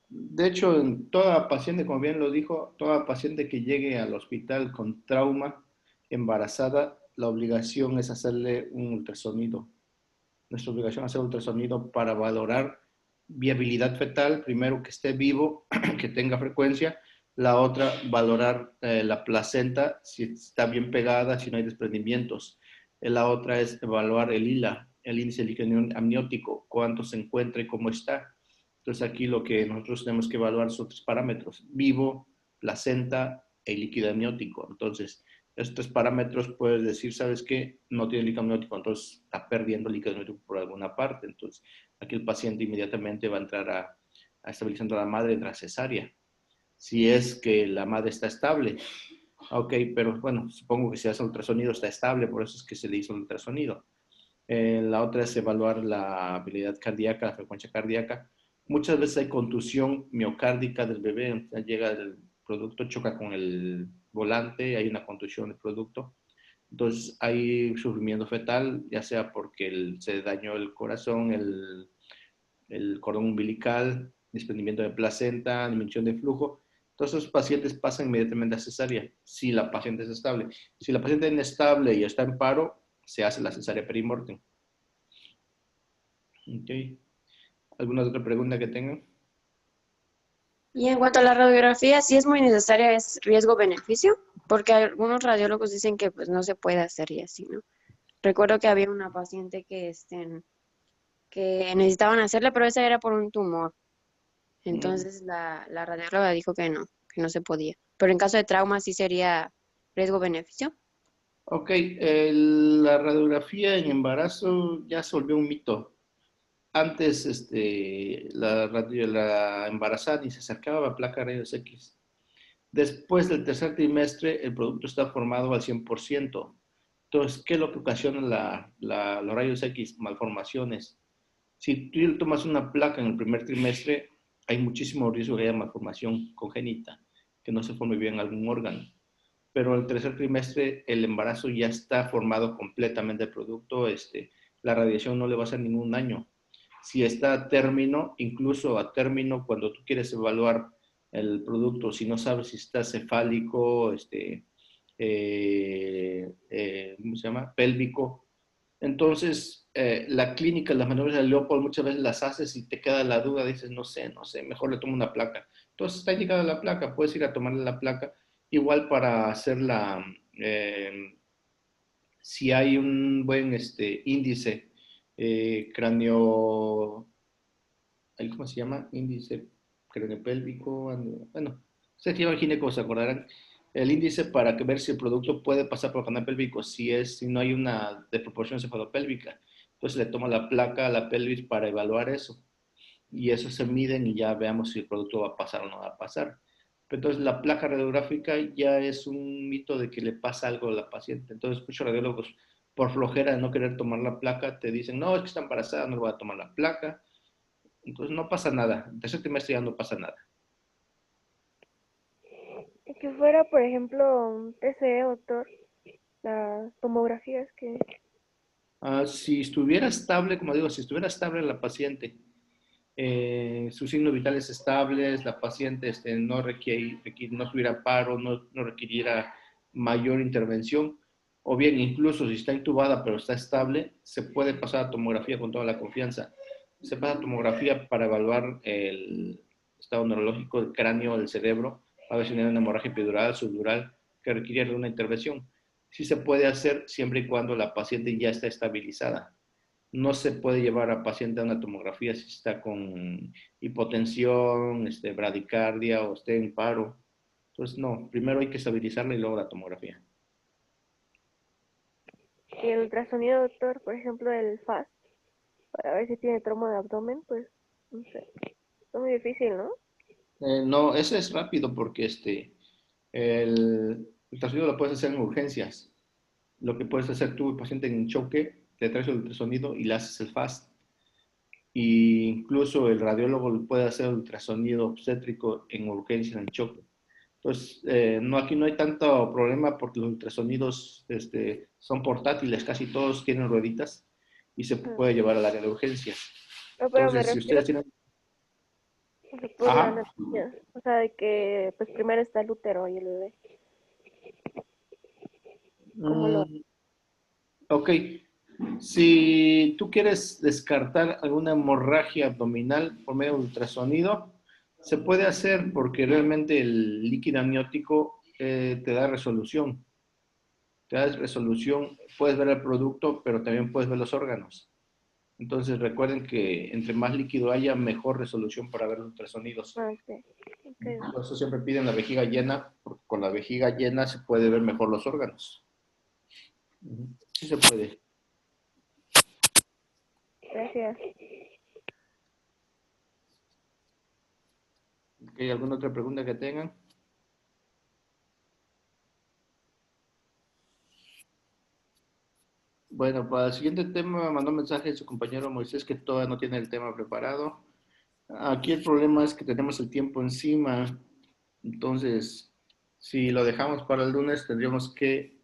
De hecho, en toda paciente, como bien lo dijo, toda paciente que llegue al hospital con trauma, embarazada, la obligación es hacerle un ultrasonido. Nuestra obligación es hacer ultrasonido para valorar viabilidad fetal, primero que esté vivo, que tenga frecuencia, la otra, valorar la placenta, si está bien pegada, si no hay desprendimientos. La otra es evaluar el ILA, el índice líquido amniótico, cuánto se encuentra y cómo está. Entonces aquí lo que nosotros tenemos que evaluar son 3 parámetros, vivo, placenta e líquido amniótico. Entonces, estos 3 parámetros puedes decir, ¿sabes qué? No tiene líquido amniótico, entonces está perdiendo líquido amniótico por alguna parte. Entonces, aquí el paciente inmediatamente va a entrar a estabilizando a la madre en la cesárea. Si es que la madre está estable. Ok, pero bueno, supongo que si hace ultrasonido está estable, por eso es que se le hizo el ultrasonido. La otra es evaluar la habilidad cardíaca, la frecuencia cardíaca. Muchas veces hay contusión miocárdica del bebé, llega el producto, choca con el volante, hay una contusión del producto. Entonces hay sufrimiento fetal, ya sea porque se dañó el corazón, el cordón umbilical, desprendimiento de placenta, disminución de flujo. Todos esos pacientes pasan inmediatamente a cesárea si la paciente es estable. Si la paciente es inestable y está en paro, se hace la cesárea perimortem. Okay. ¿Alguna otra pregunta que tengan? Y en cuanto a la radiografía, sí es muy necesaria, es riesgo-beneficio, porque algunos radiólogos dicen que pues no se puede hacer y así, ¿no? Recuerdo que había una paciente que necesitaban hacerle, pero esa era por un tumor. Entonces la radióloga dijo que no se podía. Pero en caso de trauma sí sería riesgo-beneficio. Ok, la radiografía en embarazo ya se volvió un mito. Antes, la embarazada ni se acercaba a la placa de rayos X. Después del tercer trimestre, el producto está formado al 100%. Entonces, ¿qué es lo que ocasiona los rayos X? Malformaciones. Si tú tomas una placa en el primer trimestre, hay muchísimo riesgo de que haya malformación congénita, que no se forme bien algún órgano. Pero el tercer trimestre, el embarazo ya está formado completamente el producto, la radiación no le va a hacer ningún daño. Si está a término, incluso a término, cuando tú quieres evaluar el producto, si no sabes si está cefálico, ¿cómo se llama? Pélvico. Entonces, la clínica, las maniobras de Leopold muchas veces las haces y te queda la duda, dices, no sé, mejor le tomo una placa. Entonces, está indicada la placa, puedes ir a tomarle la placa, igual para hacer si hay un buen índice cráneo, ¿cómo se llama? Índice craniopélvico, bueno, se lleva el gineco, se acordarán, el índice para ver si el producto puede pasar por el canal pélvico, si no hay una desproporción cefalopélvica. Entonces le toma la placa a la pelvis para evaluar eso. Y eso se miden y ya veamos si el producto va a pasar o no va a pasar. Pero entonces la placa radiográfica ya es un mito de que le pasa algo a la paciente. Entonces muchos radiólogos, por flojera de no querer tomar la placa, te dicen, no, es que está embarazada, no le voy a tomar la placa. Entonces no pasa nada. De ese trimestre ya no pasa nada. Y que fuera, por ejemplo, un TCE, doctor, las tomografías que... Si estuviera estable, como digo, si estuviera estable la paciente, sus signos vitales estables, la paciente no no tuviera paro, no requiriera mayor intervención, o bien incluso si está intubada pero está estable, se puede pasar a tomografía con toda la confianza. Se pasa a tomografía para evaluar el estado neurológico del cráneo, del cerebro, a ver si no hay una hemorragia epidural, subdural, que requiriera una intervención. Sí se puede hacer siempre y cuando la paciente ya está estabilizada. No se puede llevar a paciente a una tomografía si está con hipotensión, bradicardia o esté en paro. Entonces, no, primero hay que estabilizarla y luego la tomografía. Y el ultrasonido, doctor, por ejemplo, el FAST, para ver si tiene trauma de abdomen, pues, no sé, está muy difícil, ¿no? No, ese es rápido porque el ultrasonido lo puedes hacer en urgencias. Lo que puedes hacer tú, el paciente en choque, le traes el ultrasonido y le haces el FAST. Y incluso el radiólogo puede hacer el ultrasonido obstétrico en urgencias, en choque. Entonces, no, aquí no hay tanto problema porque los ultrasonidos son portátiles, casi todos tienen rueditas y se puede llevar al área de urgencias. No, pero me Entonces, si refiero ustedes tienen... por la Ajá. anatomía, o sea, de que, pues, primero está el útero y el bebé. ¿Cómo lo...? Ok. Si tú quieres descartar alguna hemorragia abdominal por medio de ultrasonido, se puede hacer porque realmente el líquido amniótico te da resolución. Te da resolución, puedes ver el producto, pero también puedes ver los órganos. Entonces recuerden que entre más líquido haya, mejor resolución para ver los ultrasonidos. Okay. Por eso siempre piden la vejiga llena, porque con la vejiga llena se puede ver mejor los órganos. Sí se puede. Gracias. ¿Hay alguna otra pregunta que tengan? Bueno, para el siguiente tema mandó mensaje su compañero Moisés que todavía no tiene el tema preparado. Aquí el problema es que tenemos el tiempo encima, entonces si lo dejamos para el lunes tendríamos que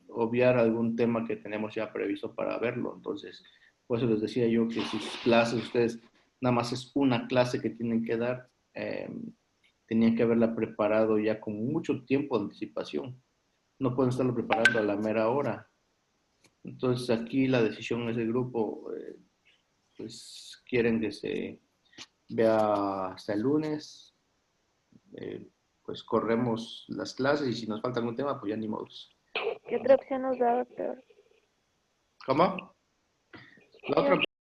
obviar algún tema que tenemos ya previsto para verlo. Entonces, por eso les decía yo que sus clases, ustedes nada más es una clase que tienen que dar, tenían que haberla preparado ya con mucho tiempo de anticipación. No pueden estarlo preparando a la mera hora. Entonces aquí la decisión es del grupo, pues quieren que se vea hasta el lunes, pues corremos las clases y si nos falta algún tema, pues ya ni modos. ¿Qué otra opción nos da, doctor? ¿Cómo? La otra